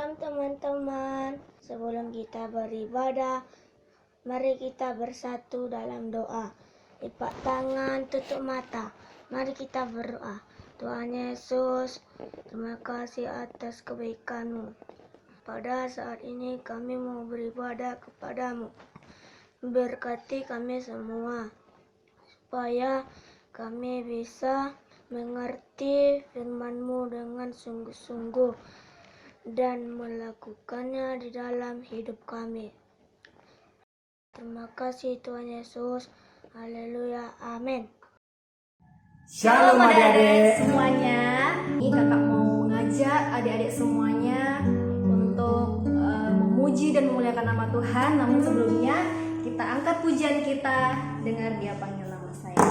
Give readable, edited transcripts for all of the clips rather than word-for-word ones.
Shalom teman-teman, sebelum kita beribadah, mari kita bersatu dalam doa. Lipat tangan, tutup mata, mari kita berdoa. Tuhan Yesus, terima kasih atas kebaikan-Mu. Pada saat ini kami mau beribadah kepadamu. Berkati kami semua, supaya kami bisa mengerti firman-Mu dengan sungguh-sungguh dan melakukannya di dalam hidup kami. Terima kasih Tuhan Yesus. Haleluya. Amin. Shalom adik-adik semuanya. Ini kakak mau mengajak adik-adik semuanya untuk memuji dan memuliakan nama Tuhan. Namun sebelumnya kita angkat pujian kita, dengar Dia panggil nama saya.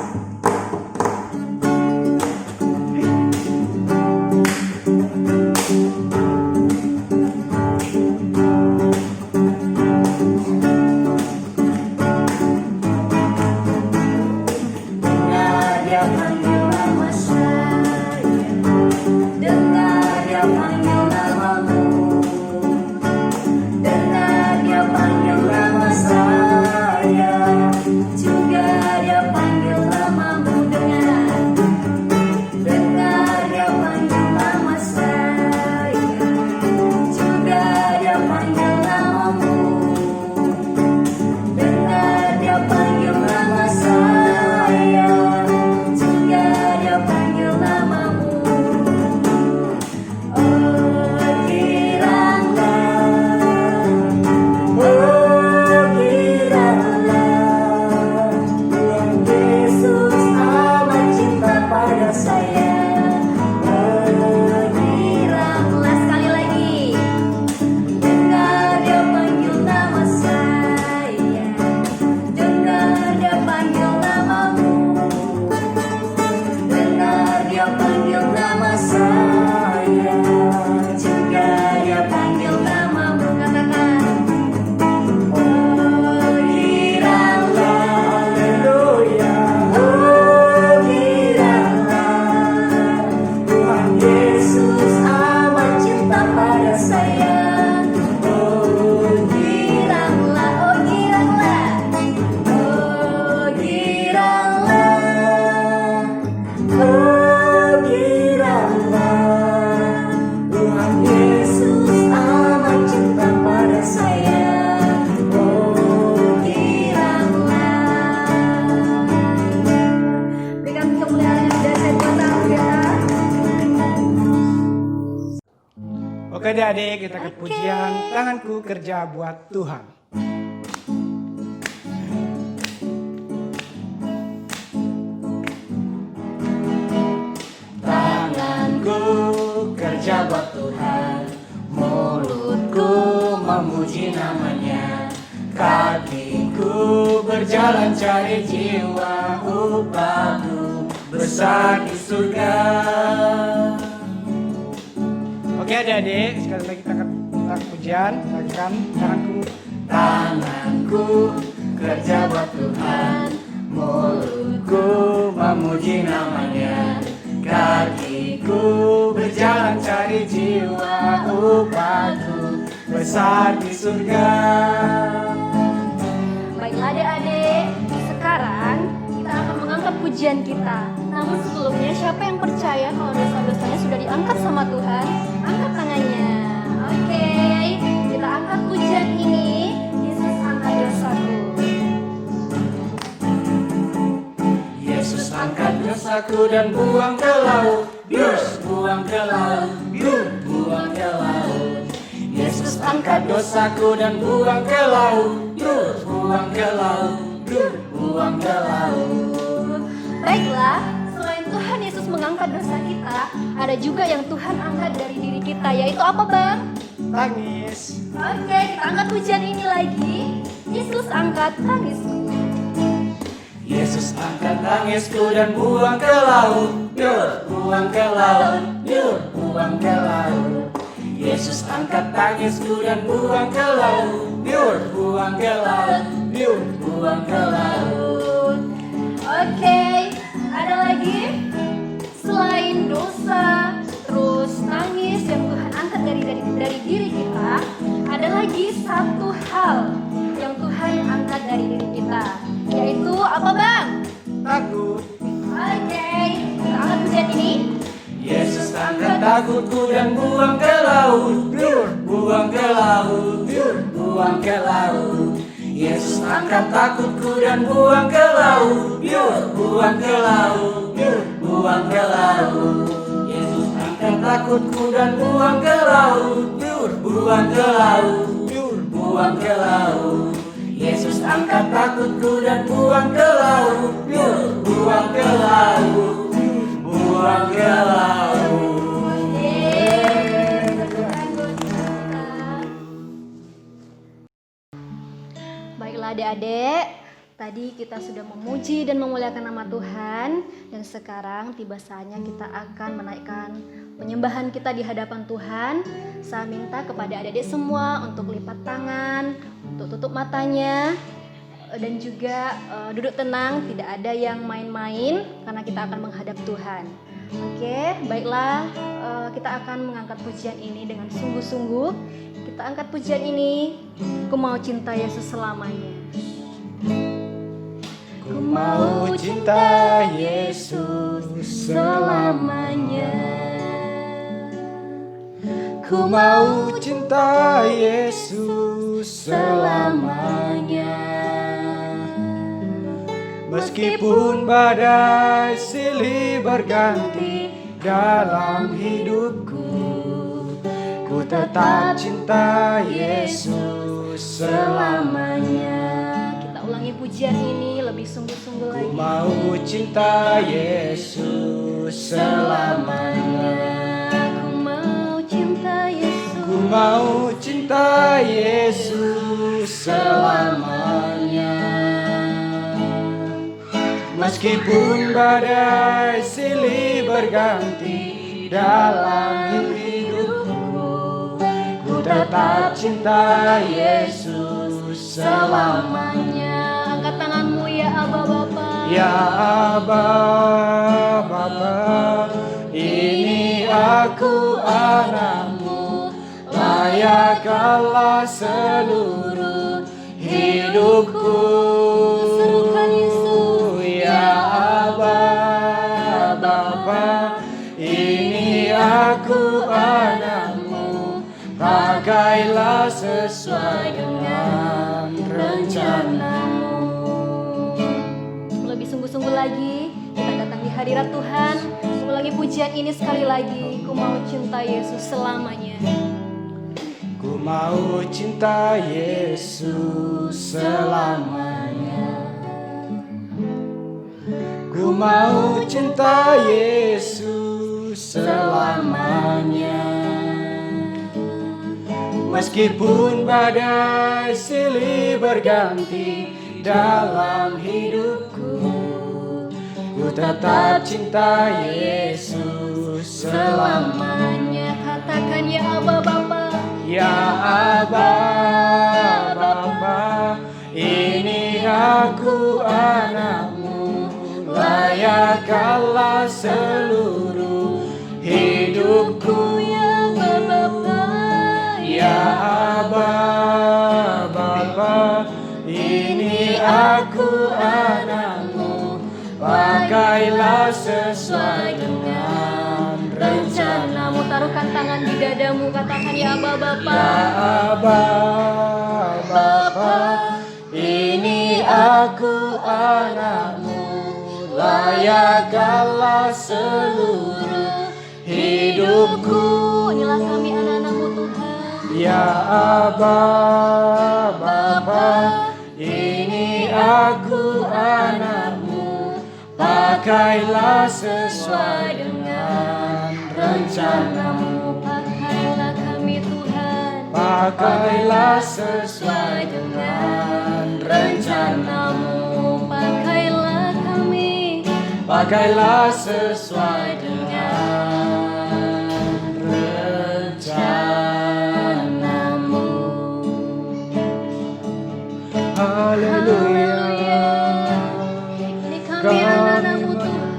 Oke adik-adik, kita ke pujian Tanganku Kerja Buat Tuhan. Tanganku kerja buat Tuhan, mulutku memuji namanya, kakiku berjalan cari jiwa, upahku besar di surga. Oke adik-adik, sekali lagi kita pujian, lakukan Tanganku kerja buat Tuhan, mulutku memuji namanya, kakiku berjalan cari jiwa, upahku besar di surga. Baiklah adik-adik, sekarang kita akan mengangkat pujian kita. Namun sebelumnya, siapa yang percaya kalau dosa-dosanya sudah diangkat sama Tuhan? Angkat tangannya. Oke, kita angkat pujian ini. Yesus angkat dosaku. Yesus angkat dosaku dan buang ke laut, buang ke laut, buang ke laut. Yesus angkat dosaku dan buang ke laut, buang ke laut, buang ke laut. Baiklah, selain Tuhan Yesus mengangkat dosa kita, ada juga yang Tuhan angkat dari diri kita, yaitu apa Bang? tangis. Oke, kita angkat pujian ini lagi. Yesus angkat tangisku. Yesus angkat tangisku dan buang ke laut, buang ke laut, buang ke laut. Yesus angkat tangisku dan buang ke laut, buang ke laut, buang ke laut. Oke, ada lagi? Selain dosa, terus tangis yang Tuhan angkat dari diri kita, lagi satu hal yang Tuhan angkat dari diri kita, yaitu apa Bang? Takut. Oke, kita angkat pujian ini. Yesus angkat takutku dan buang ke laut, buang ke laut, buang ke laut. Yesus angkat takutku dan buang ke laut, buang ke laut, buang ke laut. Yesus angkat takutku dan buang ke laut, buang ke laut, buang ke laut. Yesus angkat takutku dan buang ke laut, buang ke laut, buang ke laut. Baiklah adik-adik, tadi kita sudah memuji dan memuliakan nama Tuhan. Dan sekarang tiba saatnya kita akan menaikkan penyembahan kita di hadapan Tuhan. Saya minta kepada adik-adik semua untuk lipat tangan, untuk tutup matanya, dan juga duduk tenang, tidak ada yang main-main karena kita akan menghadap Tuhan. Oke, baiklah, kita akan mengangkat pujian ini dengan sungguh-sungguh. Kita angkat pujian ini. Ku mau cinta Yesus selamanya. Ku mau cinta Yesus selamanya. Ku mau cinta Yesus selamanya. Meskipun badai silih berganti dalam hidupku, ku tetap cinta Yesus selamanya. Kita ulangi pujian ini lebih sungguh-sungguh Ku lagi. mau cinta Yesus selamanya. Ku mau cinta Yesus. Ku mau cinta Yesus selamanya. Meskipun badai silih berganti dalam hidupku, ku tetap cinta Yesus selamanya. Angkat tanganmu ya Aba Bapa. Ya Aba Bapa, ini aku anakmu, layakkanlah seluruh hidupku. Serukan Yesus. Ya Aba Bapa, ini aku anakmu, pakailah sesuai dengan rencanamu. Lebih sungguh-sungguh lagi, kita datang di hadirat Tuhan. Ulangi pujian ini sekali lagi. Ku mau cinta Yesus selamanya. Ku mau cinta Yesus selamanya. Ku mau cinta Yesus selamanya. Meskipun badai silih berganti dalam hidupku, ku tetap cinta Yesus selamanya. Katakan ya Aba Bapa. Ya Aba Bapa, ini aku anakmu, layakkanlah seluruh hidupku. Ya Aba Bapa. Ya Aba Bapa, ini aku anakmu, pakailah sesuai dengan rencanamu. Taruhkan tangan di dadamu, katakan ya Aba Bapa. Ya Aba Bapa, ini aku anakmu, layakkanlah seluruh hidupku. Inilah kami anak-anakmu Tuhan. Ya Aba Bapa, ini aku anakmu, pakailah sesuai dengan rencanamu. Pakailah kami Tuhan. Pakailah sesuai dengan rencanamu. Pakailah kami. Pakailah sesuai dengan rencanamu. Haleluya. Ini kami anak-anakmu Tuhan.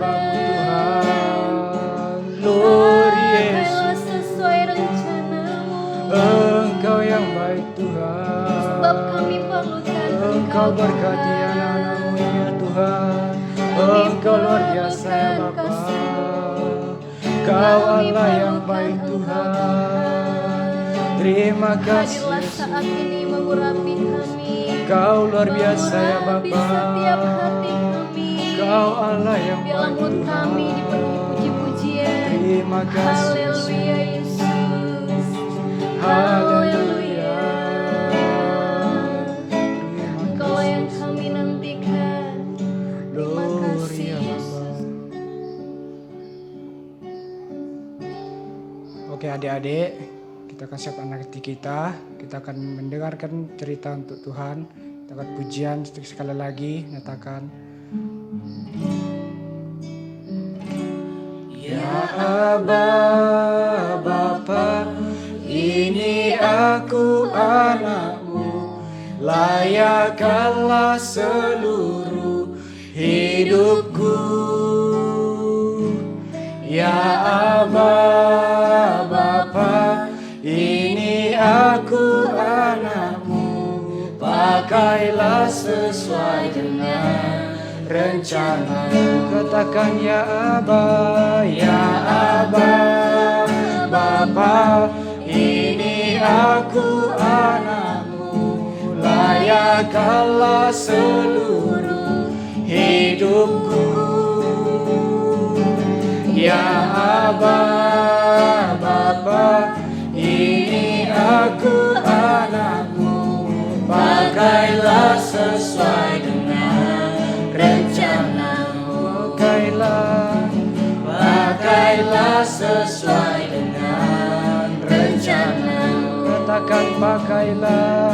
Lord Yesus, Pakailah sesuai rencanamu. Engkau yang baik Tuhan. Engkau berkati anak-anakmu ya Tuhan. Engkau luar biasa ya Bapa. Kau Allah yang baik Tuhan. Terima kasih Hadirlah Yesus. saat ini mengurapi kami. Kau luar biasa ya Mengurapi Bapa. setiap hati kami. Kau Allah yang Biarlah baik mulut kami Tuhan. dipenuhi puji-pujian. Terima kasih Yesus. Haleluya Yesus. Haleluya. Engkau yang kami nantikan. Terima kasih Gloria Yesus. Oke adik-adik, kita akan siap anak kita. Kita akan mendengarkan cerita untuk Tuhan. Kita akan pujian sekali lagi, nyatakan. Ya Aba, Bapa, ini aku anakmu. Layakkanlah seluruh hidupku. Ya Aba, Bapa, ini aku anakmu. Pakailah sesuai dengan rencanamu. Katakan ya Aba, ya Aba, Bapa, ini aku anakmu. Layakkanlah seluruh hidupku. Ya Aba, Bapa, ini aku anakmu. Pakailah sesuai dengan rencanamu. Pakailah sesuai dengan rencanamu. Katakan pakailah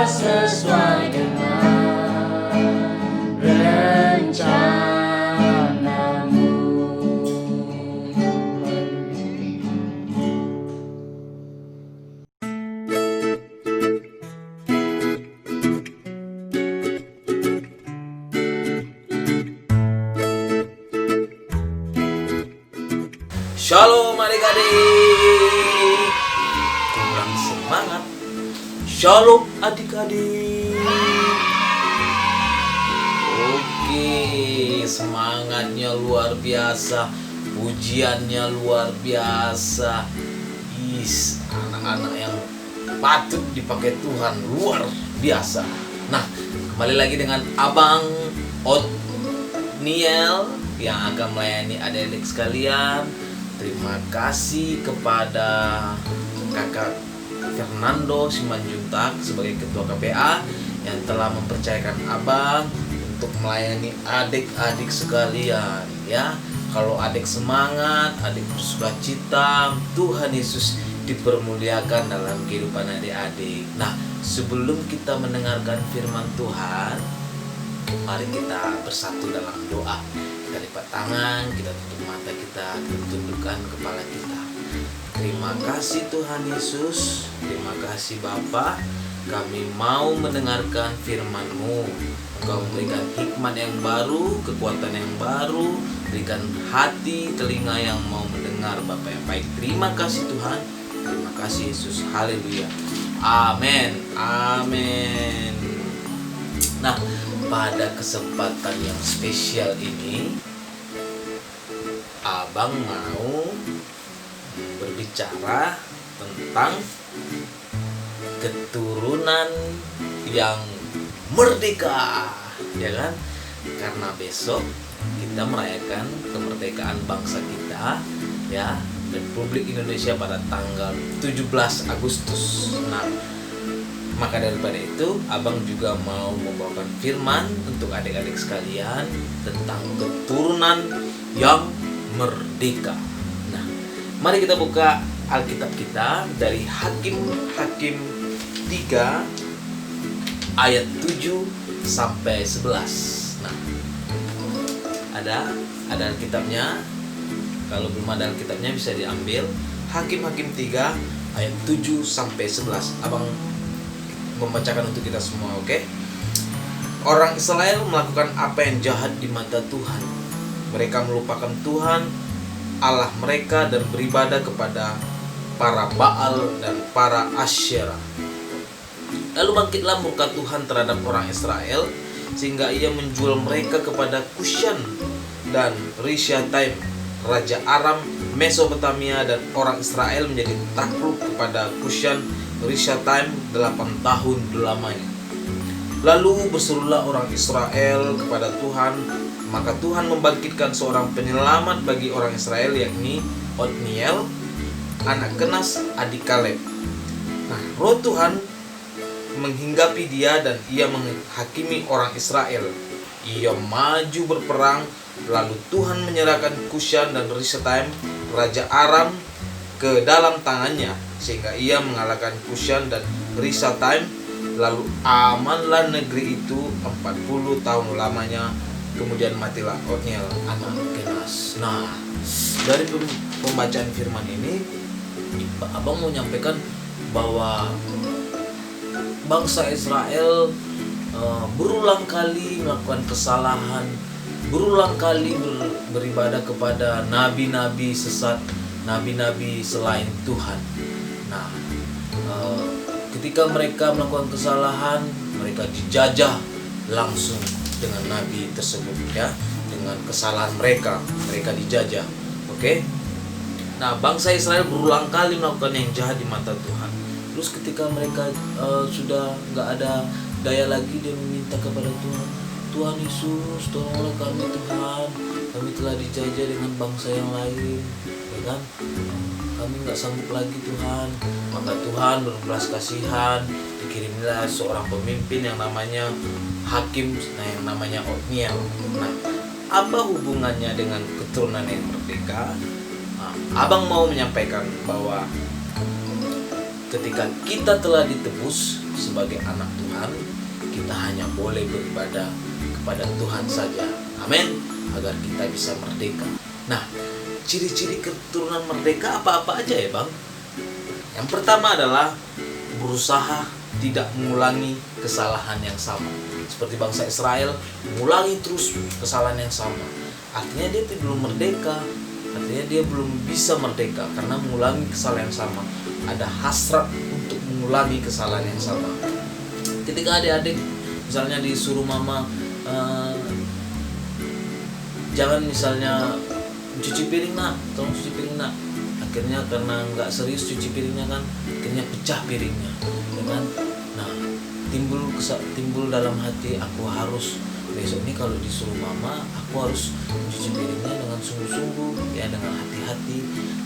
sesuai dengan rencanamu. Shalom adik-adik. Kurang semangat. Shalom adik-adik. Oke, semangatnya luar biasa. Pujiannya luar biasa. Anak-anak yang patut dipakai Tuhan luar biasa. Nah, kembali lagi dengan Abang Otniel yang akan melayani adik-adik sekalian. Terima kasih kepada Kakak Fernando Simanjuntak sebagai Ketua KPA yang telah mempercayakan Abang untuk melayani adik-adik sekalian ya. Kalau adik semangat, adik bersukacita, Tuhan Yesus dipermuliakan dalam kehidupan adik-adik. Nah, sebelum kita mendengarkan firman Tuhan, mari kita bersatu dalam doa. Kita lipat tangan, kita tutup mata kita tundukkan kepala kita. Terima kasih Tuhan Yesus, terima kasih Bapa. Kami mau mendengarkan firman-Mu. Engkau memberikan hikmat yang baru, kekuatan yang baru, berikan hati, telinga yang mau mendengar Bapa yang baik. Terima kasih Tuhan, terima kasih Yesus. Haleluya. Amin. Amin. Nah, pada kesempatan yang spesial ini, Abang mau berbicara tentang keturunan yang merdeka, ya kan? Karena besok kita merayakan kemerdekaan bangsa kita, ya, Republik Indonesia pada tanggal 17 Agustus. Nah, maka daripada itu, Abang juga mau membawakan firman untuk adik-adik sekalian tentang keturunan yang merdeka. Nah, mari kita buka Alkitab kita dari Hakim 3 ayat 7 sampai 11. Nah, ada Alkitabnya. Kalau belum ada Alkitabnya bisa diambil. Hakim 3 ayat 7 sampai 11. Abang membacakan untuk kita semua, oke? Orang Israel melakukan apa yang jahat di mata Tuhan. Mereka melupakan Tuhan Allah mereka dan beribadah kepada para Baal dan para Asyera. Lalu bangkitlah murka Tuhan terhadap orang Israel, sehingga ia menjual mereka kepada Kushan dan Rishathaim, Raja Aram, Mesopotamia, dan orang Israel menjadi takluk kepada Kushan Rishathaim 8 tahun lamanya. Lalu berserulah orang Israel kepada Tuhan, maka Tuhan membangkitkan seorang penyelamat bagi orang Israel, yakni Otniel, anak Kenas, adik Kaleb. Nah, roh Tuhan menghinggapi dia dan ia menghakimi orang Israel. Ia maju berperang, lalu Tuhan menyerahkan Kushan dan Rishathaim, Raja Aram, ke dalam tangannya, sehingga ia mengalahkan Kushan dan Rishathaim. Lalu amanlah negeri itu 40 tahun lamanya. Kemudian matilah Otniel anak Kenas. Nah, dari pembacaan firman ini, abang mau nyampaikan bahwa bangsa Israel berulang kali melakukan kesalahan, berulang kali beribadah kepada nabi-nabi sesat, nabi-nabi selain Tuhan. Nah, ketika mereka melakukan kesalahan, mereka dijajah langsung dengan nabi tersebut, ya, dengan kesalahan mereka dijajah. Oke. Nah, bangsa Israel berulang kali melakukan yang jahat di mata Tuhan. Terus ketika mereka sudah nggak ada daya lagi, dia meminta kepada Tuhan, Tuhan Yesus, tolonglah kami Tuhan, kami telah dijajah dengan bangsa yang lain, ya kan? Kami nggak sanggup lagi Tuhan. Maka Tuhan berbelas kasihan, dikirimlah seorang pemimpin yang namanya Hakim, yang namanya Otniel. Nah, apa hubungannya dengan keturunan yang merdeka? Nah, abang mau menyampaikan bahwa ketika kita telah ditebus sebagai anak Tuhan, kita hanya boleh beribadah kepada Tuhan saja. Amin. Agar kita bisa merdeka. Nah, ciri-ciri keturunan merdeka apa-apa aja ya Bang? Yang pertama adalah berusaha tidak mengulangi kesalahan yang sama. Seperti bangsa Israel mengulangi terus kesalahan yang sama. Artinya dia belum merdeka. Artinya dia belum bisa merdeka karena mengulangi kesalahan yang sama. Ada hasrat untuk mengulangi kesalahan yang sama. Ketika adik-adik misalnya disuruh mama jangan misalnya cuci piring nak, tolong cuci piring nak. Akhirnya karena nggak serius cuci piringnya kan, akhirnya pecah piringnya, ya kan? Nah, timbul dalam hati, aku harus besok ini kalau disuruh mama, aku harus cuci piringnya dengan sungguh-sungguh, ya, dengan hati-hati.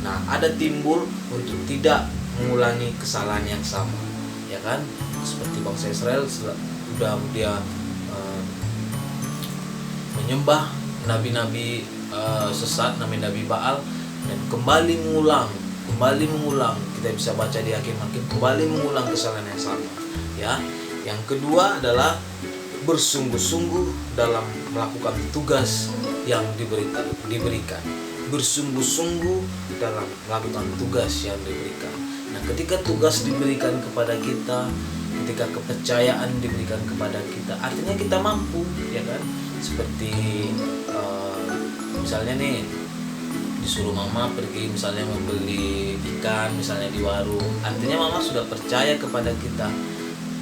Nah, ada timbul untuk tidak mengulangi kesalahan yang sama, ya kan? Seperti bangsa Israel sudah dia menyembah nabi-nabi sesat, nabi-nabi Baal, dan kembali mengulang. Kita bisa baca di Hakim-Hakim, kembali mengulang kesalahan yang sama, ya. Yang kedua adalah bersungguh-sungguh dalam melakukan tugas yang diberikan. Bersungguh-sungguh dalam melakukan tugas yang diberikan. Nah, ketika tugas diberikan kepada kita, ketika kepercayaan diberikan kepada kita, artinya kita mampu, ya kan? Seperti misalnya nih, disuruh mama pergi misalnya membeli ikan misalnya di warung, artinya mama sudah percaya kepada kita,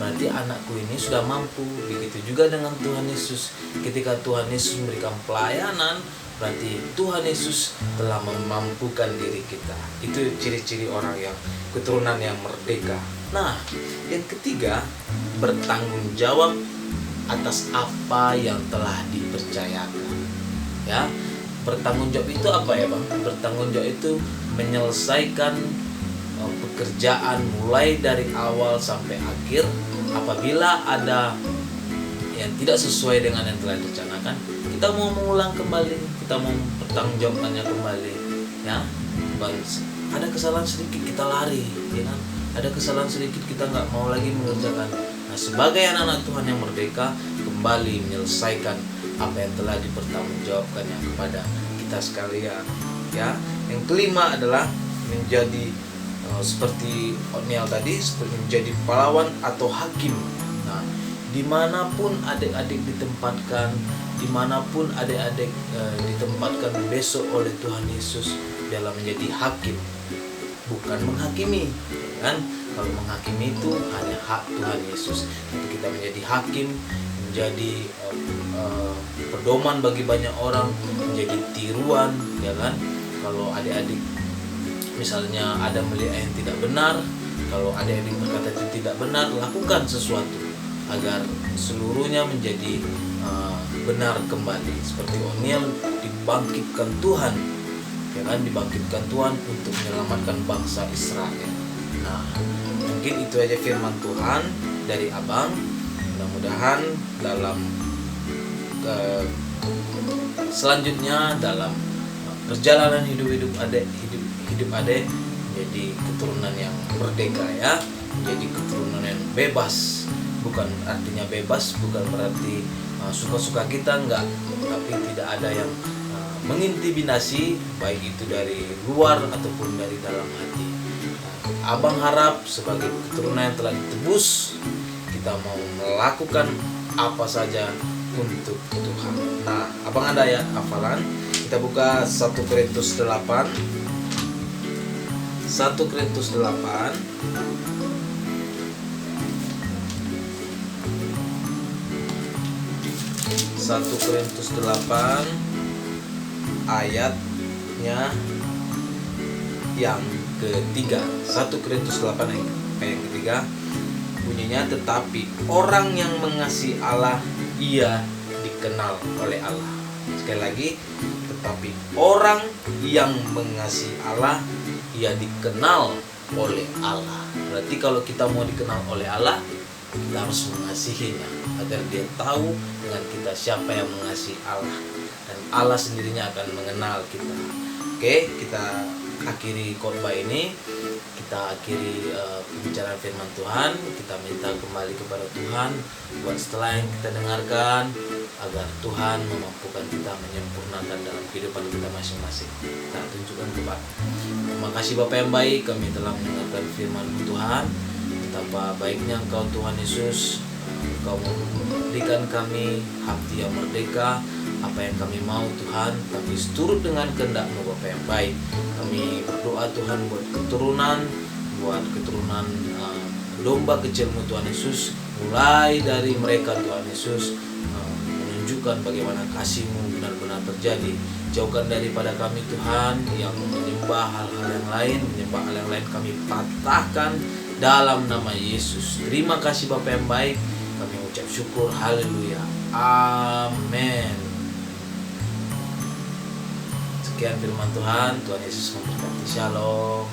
berarti anakku ini sudah mampu. Begitu juga dengan Tuhan Yesus, ketika Tuhan Yesus memberikan pelayanan, berarti Tuhan Yesus telah memampukan diri kita. Itu ciri-ciri orang yang keturunan yang merdeka. Nah, yang ketiga, bertanggung jawab atas apa yang telah dipercayakan, ya. Bertanggung jawab itu apa ya Bang? Bertanggung jawab itu menyelesaikan pekerjaan mulai dari awal sampai akhir. Apabila ada yang tidak sesuai dengan yang telah direncanakan, kita mau mengulang kembali, kita mau mempertanggungjawabkannya kembali, ya. Ada kesalahan sedikit kita lari, ya kan? Ada kesalahan sedikit kita nggak mau lagi mengerjakan. Nah, sebagai anak-anak Tuhan yang merdeka, kembali menyelesaikan apa yang telah dipertanggungjawabkannya kepada kita sekalian, ya. Yang kelima adalah menjadi seperti Otniel tadi, seperti menjadi pahlawan atau hakim. Nah, dimanapun adik-adik ditempatkan, dimanapun adik-adik ditempatkan besok oleh Tuhan Yesus dalam menjadi hakim, bukan menghakimi, kan? kalau menghakimi itu hanya hak Tuhan Yesus. Tapi kita menjadi hakim, menjadi pedoman bagi banyak orang, menjadi tiruan, ya kan? Kalau adik-adik misalnya ada melihat yang tidak benar, kalau adik-adik berkata itu tidak benar, lakukan sesuatu agar seluruhnya menjadi benar kembali. Seperti O'Neill dibangkitkan Tuhan, ya kan, dibangkitkan Tuhan untuk menyelamatkan bangsa Israel. Nah, mungkin itu aja firman Tuhan dari Abang. Mudah-mudahan dalam selanjutnya dalam perjalanan hidup adik menjadi keturunan yang merdeka, ya, menjadi keturunan yang bebas. Bukan artinya bebas, bukan berarti suka-suka kita, enggak, tapi tidak ada yang mengintimidasi, baik itu dari luar ataupun dari dalam hati. Abang harap sebagai keturunan yang telah ditebus, kita mau melakukan apa saja untuk Tuhan. Nah, abang ada ya hafalan. Kita buka 1 Korintus 8. 1 Korintus 8. 1 Korintus 8 ayatnya yang ketiga. 1 Korintus 8 ayat yang ketiga bunyinya, tetapi orang yang mengasihi Allah, ia dikenal oleh Allah. Sekali lagi, tetapi orang yang mengasihi Allah, ia dikenal oleh Allah. Berarti kalau kita mau dikenal oleh Allah, kita harus mengasihinya, agar dia tahu dengan kita siapa yang mengasihi Allah, dan Allah sendirinya akan mengenal kita. Oke, kita akhiri khotbah ini, kita akhiri pembicaraan firman Tuhan. Kita minta kembali kepada Tuhan buat setelah yang kita dengarkan, agar Tuhan memampukan kita menyempurnakan dalam kehidupan kita masing-masing. Kita tunjukkan kepada. Terima kasih Bapa yang baik, kami telah mendengarkan firman Tuhan. Betapa baiknya Engkau Tuhan Yesus, Engkau memberikan kami hati yang merdeka. Apa yang kami mau Tuhan, tapi seturut dengan kehendak-Mu Bapa yang baik. Kami berdoa Tuhan buat keturunan domba kecil-Mu Tuhan Yesus, mulai dari mereka Tuhan Yesus, menunjukkan bagaimana kasih-Mu benar-benar terjadi. Jauhkan daripada kami Tuhan yang menyembah hal-hal yang lain, kami patahkan dalam nama Yesus. Terima kasih Bapa yang baik, kami ucap syukur, haleluya, amin. Sekian firman Tuhan, Tuhan Yesus memberkati, shalom.